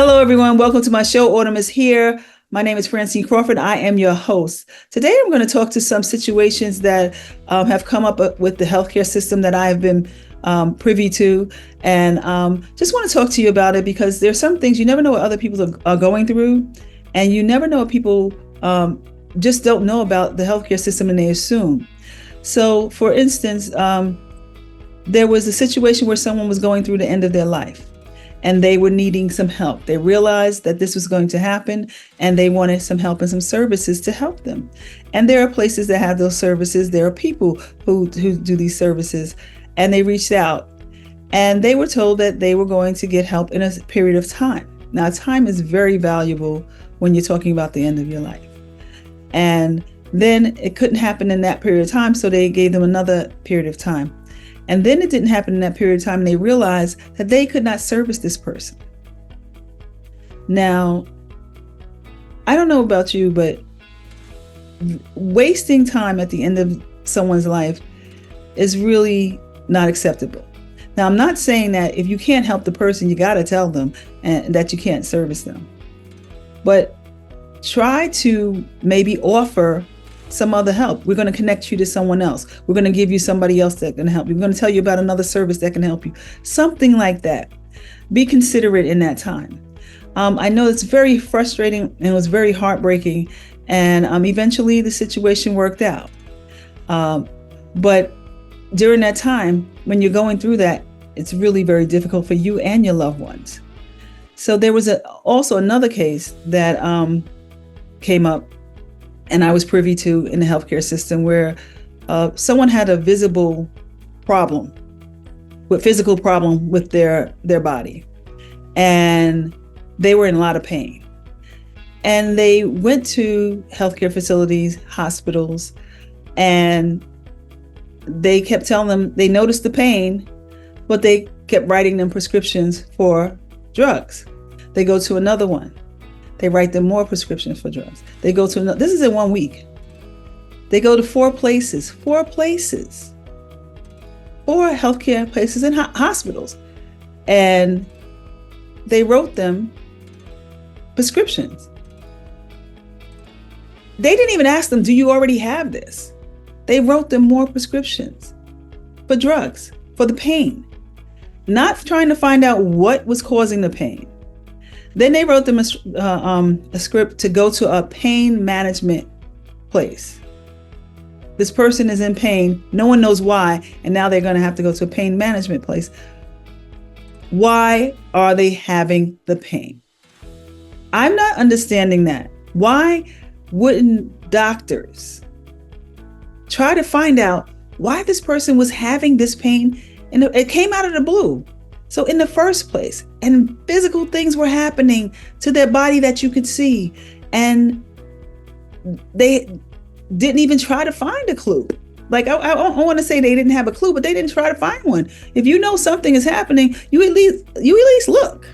Hello, everyone. Welcome to my show. Autumn is here. My name is Francine Crawford. I am your host. Today, I'm going to talk to some situations that have come up with the healthcare system that I have been privy to. And just want to talk to you about it because there's some things you never know what other people are going through. And you never know what people just don't know about the healthcare system and they assume. So, for instance, there was a situation where someone was going through the end of their life. And they were needing some help. They realized that this was going to happen and they wanted some help and some services to help them. And there are places that have those services. There are people who do these services, and they reached out and they were told that they were going to get help in a period of time. Now, time is very valuable when you're talking about the end of your life. And then it couldn't happen in that period of time, so they gave them another period of time. And then it didn't happen in that period of time, and they realized that they could not service this person. Now, I don't know about you, but wasting time at the end of someone's life is really not acceptable. Now, I'm not saying that if you can't help the person, you got to tell them that you can't service them. But try to maybe offer some other help. We're going to connect you to someone else. We're going to give you somebody else that can help you. We're going to tell you about another service that can help you. Something like that. Be considerate in that time. I know it's very frustrating and it was very heartbreaking. And eventually the situation worked out. But during that time, when you're going through that, it's really very difficult for you and your loved ones. So there was also another case that came up, and I was privy to in the healthcare system where someone had a physical problem with their body, and they were in a lot of pain. And they went to healthcare facilities, hospitals, and they kept telling them they noticed the pain, but they kept writing them prescriptions for drugs. They go to another one. They write them more prescriptions for drugs. They go to another. This is in 1 week. They go to four healthcare places and hospitals. And they wrote them prescriptions. They didn't even ask them, do you already have this? They wrote them more prescriptions for drugs, for the pain, not trying to find out what was causing the pain. Then they wrote them a script to go to a pain management place. This person is in pain. No one knows why. And now they're going to have to go to a pain management place. Why are they having the pain? I'm not understanding that. Why wouldn't doctors try to find out why this person was having this pain? And it came out of the blue. So in the first place, and physical things were happening to their body that you could see. And they didn't even try to find a clue. Like, I want to say they didn't have a clue, but they didn't try to find one. If you know something is happening, you at least look.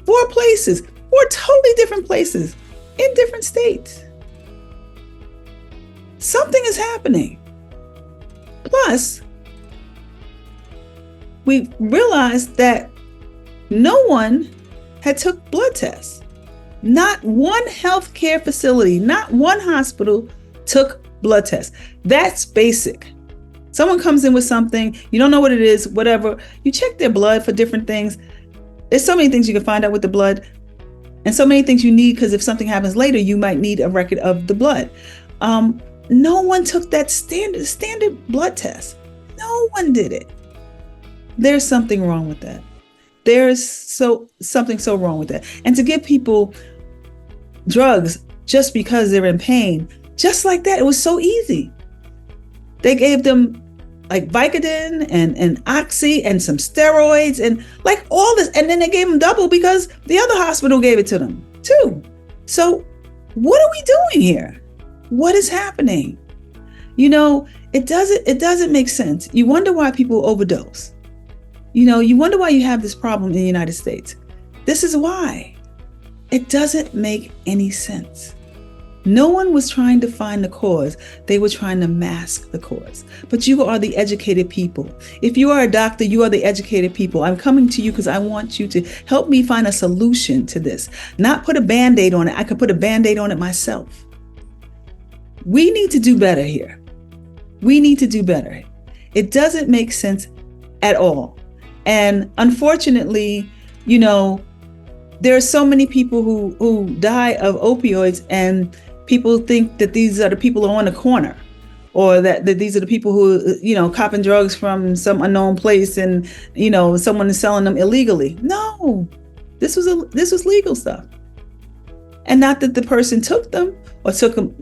4 places, 4 totally different places in different states. Something is happening. Plus, we realized that no one had took blood tests. Not one healthcare facility, not one hospital took blood tests. That's basic. Someone comes in with something, you don't know what it is, whatever. You check their blood for different things. There's so many things you can find out with the blood, and so many things you need, because if something happens later, you might need a record of the blood. No one took that standard blood test. No one did it. There's something wrong with that. There's something so wrong with that. And to give people drugs just because they're in pain, just like that, it was so easy. They gave them like Vicodin and Oxy and some steroids and like all this. And then they gave them double because the other hospital gave it to them too. So what are we doing here? What is happening? You know, it doesn't make sense. You wonder why people overdose. You know, you wonder why you have this problem in the United States. This is why. It doesn't make any sense. No one was trying to find the cause. They were trying to mask the cause. But you are the educated people. If you are a doctor, you are the educated people. I'm coming to you because I want you to help me find a solution to this. Not put a Band-Aid on it. I could put a Band-Aid on it myself. We need to do better here. We need to do better. It doesn't make sense at all. And unfortunately, there are so many people who die of opioids, and people think that these are the people who are on the corner, or that these are the people who, copping drugs from some unknown place, and, someone is selling them illegally. No, this was legal stuff. And not that the person took them or took them,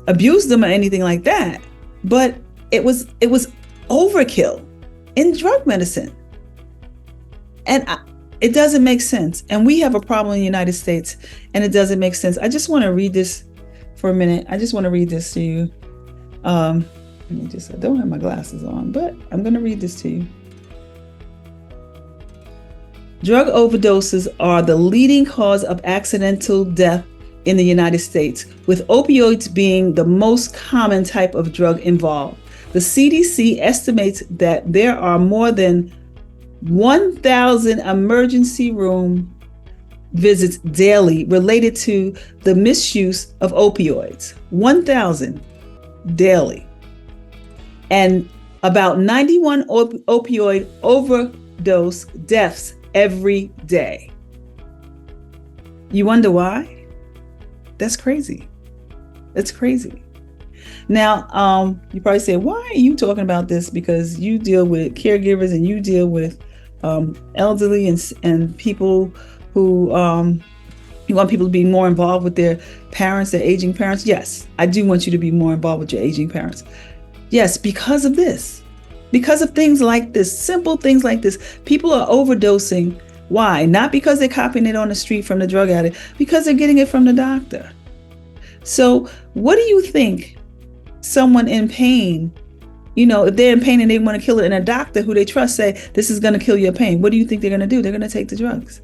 abused them or anything like that, but it was overkill in drug medicine. And it doesn't make sense. And we have a problem in the United States, and it doesn't make sense. I just want to read this for a minute. I just want to read this to you. I don't have my glasses on, but I'm going to read this to you. Drug overdoses are the leading cause of accidental death in the United States, with opioids being the most common type of drug involved. The CDC estimates that there are more than 1,000 emergency room visits daily related to the misuse of opioids. 1,000 daily. And about 91 opioid overdose deaths every day. You wonder why? That's crazy. That's crazy. Now, you probably say, why are you talking about this? Because you deal with caregivers and you deal with elderly and people who you want people to be more involved with their parents, their aging parents. Yes, I do want you to be more involved with your aging parents. Yes, because of this. Because of things like this, simple things like this. People are overdosing. Why? Not because they're copying it on the street from the drug addict, because they're getting it from the doctor. So what do you think someone in pain, if they're in pain and they want to kill it, and a doctor who they trust say, this is going to kill your pain, what do you think they're going to do? They're going to take the drugs.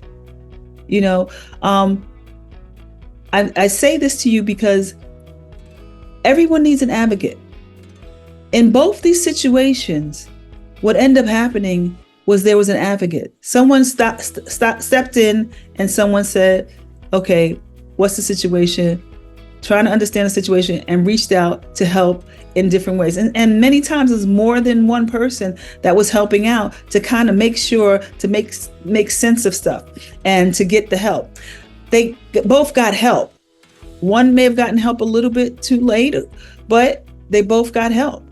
I say this to you because everyone needs an advocate. In both these situations, what ended up happening was there was an advocate. Someone stepped in and someone said, okay, what's the situation? Trying to understand the situation, and reached out to help in different ways. And many times it was more than one person that was helping out to kind of make sure to make sense of stuff and to get the help. They both got help. One may have gotten help a little bit too late, but they both got help.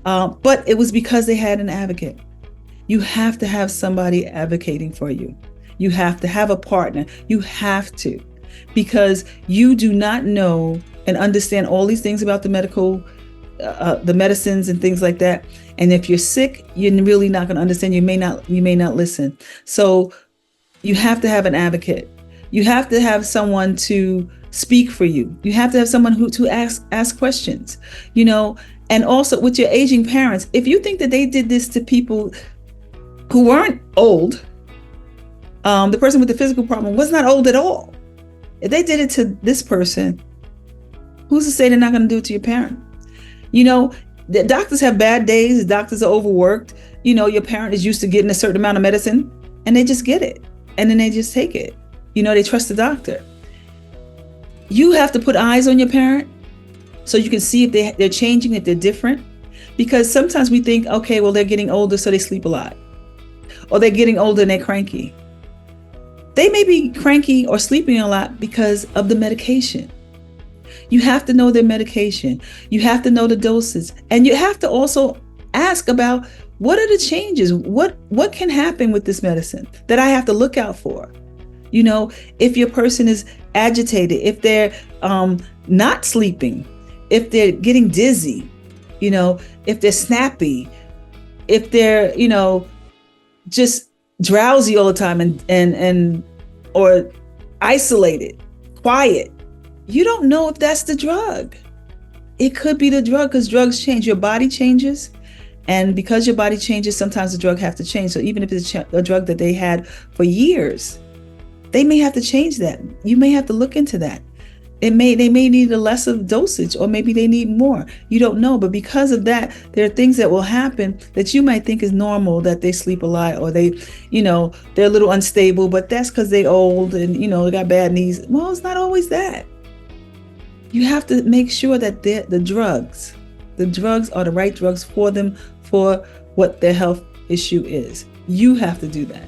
But it was because they had an advocate. You have to have somebody advocating for you. You have to have a partner. You have to. Because you do not know and understand all these things about the the medicines and things like that. And if you're sick, you're really not going to understand. You may not listen. So you have to have an advocate. You have to have someone to speak for you. You have to have someone to ask questions, and also with your aging parents. If you think that they did this to people who weren't old, the person with the physical problem was not old at all. If they did it to this person, who's to say they're not going to do it to your parent? The doctors have bad days. The doctors are overworked. Your parent is used to getting a certain amount of medicine, and they just get it. And then they just take it. They trust the doctor. You have to put eyes on your parent so you can see if they're changing, if they're different. Because sometimes we think, okay, well, they're getting older, so they sleep a lot. Or they're getting older and they're cranky. They may be cranky or sleeping a lot because of the medication. You have to know their medication. You have to know the doses. And you have to also ask about, what are the changes? What can happen with this medicine that I have to look out for? If your person is agitated, if they're not sleeping, if they're getting dizzy, if they're snappy, if they're, just drowsy all the time and or isolated, quiet. You don't know if that's the drug. It could be the drug, because drugs change. Your body changes. And because your body changes, sometimes the drug have to change. So even if it's a drug that they had for years, they may have to change that. You may have to look into that. they may need a less of dosage, or maybe they need more. You don't know. But because of that, there are things that will happen that you might think is normal, that they sleep a lot, or they, they're a little unstable, but that's because they're old and, they got bad knees. Well, it's not always that. You have to make sure that the drugs are the right drugs for them, for what their health issue is. You have to do that.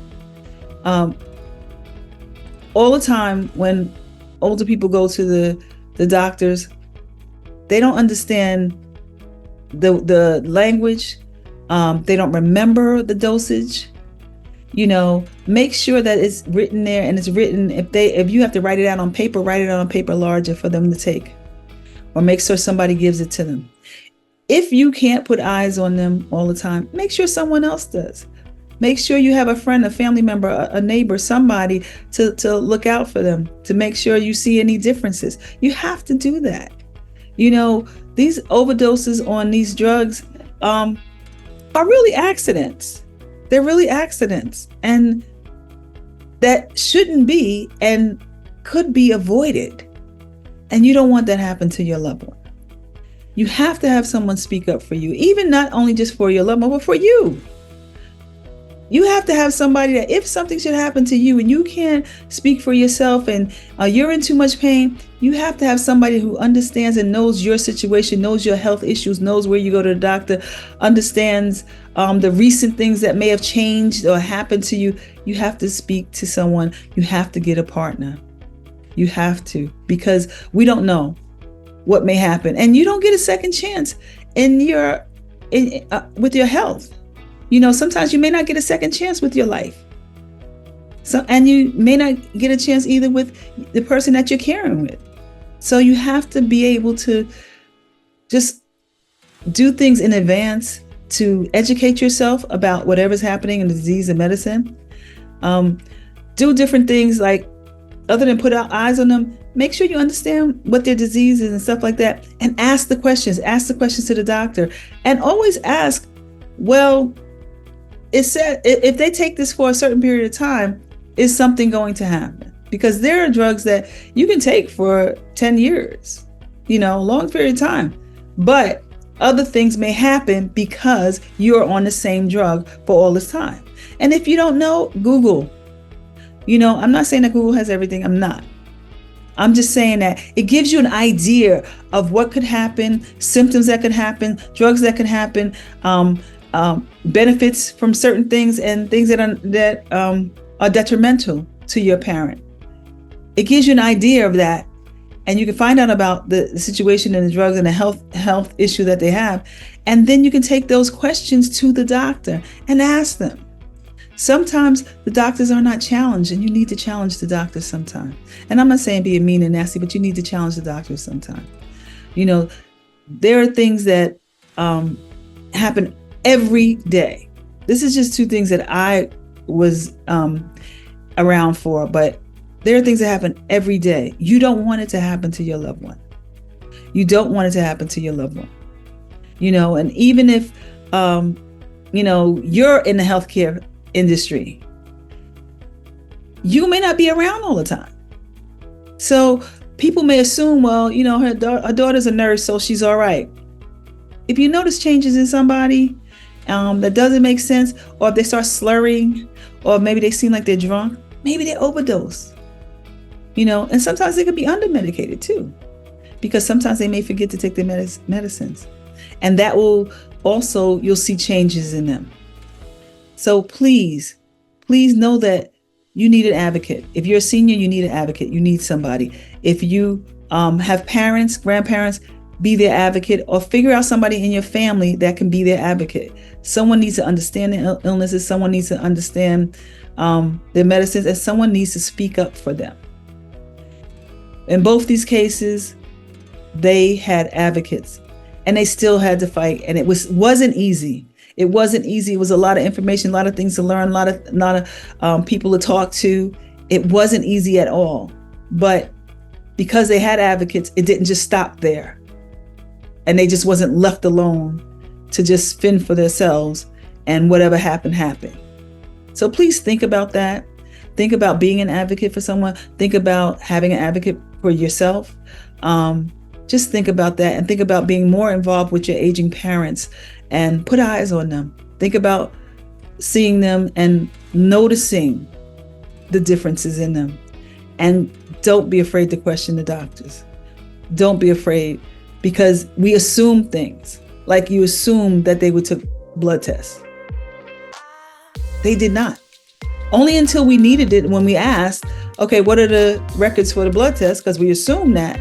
All the time when older people go to the doctors, they don't understand the language. They don't remember the dosage. Make sure that it's written there, and it's written. If you have to write it out on paper, write it out on paper larger for them to take, or make sure somebody gives it to them. If you can't put eyes on them all the time, make sure someone else does. Make sure you have a friend, a family member, a neighbor, somebody to look out for them, to make sure you see any differences. You have to do that. These overdoses on these drugs are really accidents. They're really accidents, and that shouldn't be and could be avoided. And you don't want that to happen to your loved one. You have to have someone speak up for you, even not only just for your loved one, but for you. You have to have somebody that if something should happen to you and you can't speak for yourself and you're in too much pain, you have to have somebody who understands and knows your situation, knows your health issues, knows where you go to the doctor, understands the recent things that may have changed or happened to you. You have to speak to someone. You have to get a partner. You have to, because we don't know what may happen. And you don't get a second chance with your health. Sometimes you may not get a second chance with your life. And you may not get a chance either with the person that you're caring with. So you have to be able to just do things in advance to educate yourself about whatever's happening in disease and medicine. Do different things, like, other than put out eyes on them, make sure you understand what their disease is and stuff like that. And ask the questions to the doctor. And always ask, well, it said if they take this for a certain period of time, is something going to happen? Because there are drugs that you can take for 10 years, long period of time. But other things may happen because you're on the same drug for all this time. And if you don't know, Google. I'm not saying that Google has everything. I'm not. I'm just saying that it gives you an idea of what could happen, symptoms that could happen, drugs that could happen, benefits from certain things, and things that are detrimental to your parent. It gives you an idea of that, and you can find out about the situation and the drugs and the health issue that they have, and then you can take those questions to the doctor and ask them. Sometimes the doctors are not challenged, and you need to challenge the doctor sometime. And I'm not saying being mean and nasty, but you need to challenge the doctor sometime. There are things that happen every day. This is just two things that I was around for, but there are things that happen every day. You don't want it to happen to your loved one. You don't want it to happen to your loved one. And even if, you're in the healthcare industry, you may not be around all the time. So people may assume, well, her daughter's a nurse, so she's all right. If you notice changes in somebody that doesn't make sense, or if they start slurring, or maybe they seem like they're drunk, maybe they overdose. And sometimes they could be under-medicated too, because sometimes they may forget to take their medicines. And that will also, you'll see changes in them. So please know that you need an advocate. If you're a senior, you need an advocate. You need somebody. If you have parents, grandparents, be their advocate, or figure out somebody in your family that can be their advocate. Someone needs to understand their illnesses. Someone needs to understand their medicines, and someone needs to speak up for them. In both these cases, they had advocates, and they still had to fight. And it wasn't easy. It wasn't easy. It was a lot of information, a lot of things to learn, a lot of people to talk to. It wasn't easy at all. But because they had advocates, it didn't just stop there. And they just wasn't left alone to just fend for themselves, and whatever happened. So please think about that. Think about being an advocate for someone. Think about having an advocate for yourself. Just think about that, and think about being more involved with your aging parents and put eyes on them. Think about seeing them and noticing the differences in them. And don't be afraid to question the doctors. Don't be afraid, because we assume things. Like you assume that they would took blood tests. They did not. Only until we needed it, when we asked, okay, what are the records for the blood test? Because we assumed that,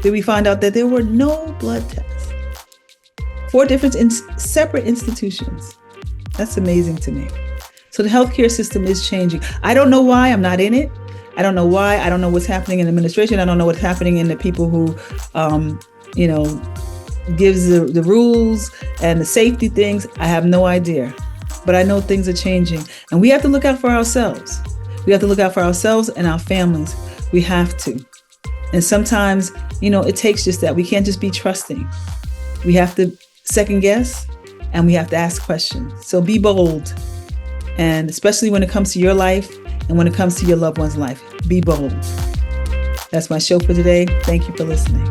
did we find out that there were no blood tests. 4 different separate institutions. That's amazing to me. So the healthcare system is changing. I don't know why. I'm not in it. I don't know why. I don't know what's happening in administration. I don't know what's happening in the people who, gives the rules and the safety things. I have no idea. But I know things are changing. And we have to look out for ourselves. We have to look out for ourselves and our families. We have to. And sometimes, it takes just that. We can't just be trusting. We have to second guess, and we have to ask questions. So be bold. And especially when it comes to your life and when it comes to your loved one's life, be bold. That's my show for today. Thank you for listening.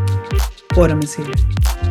Autumn is here.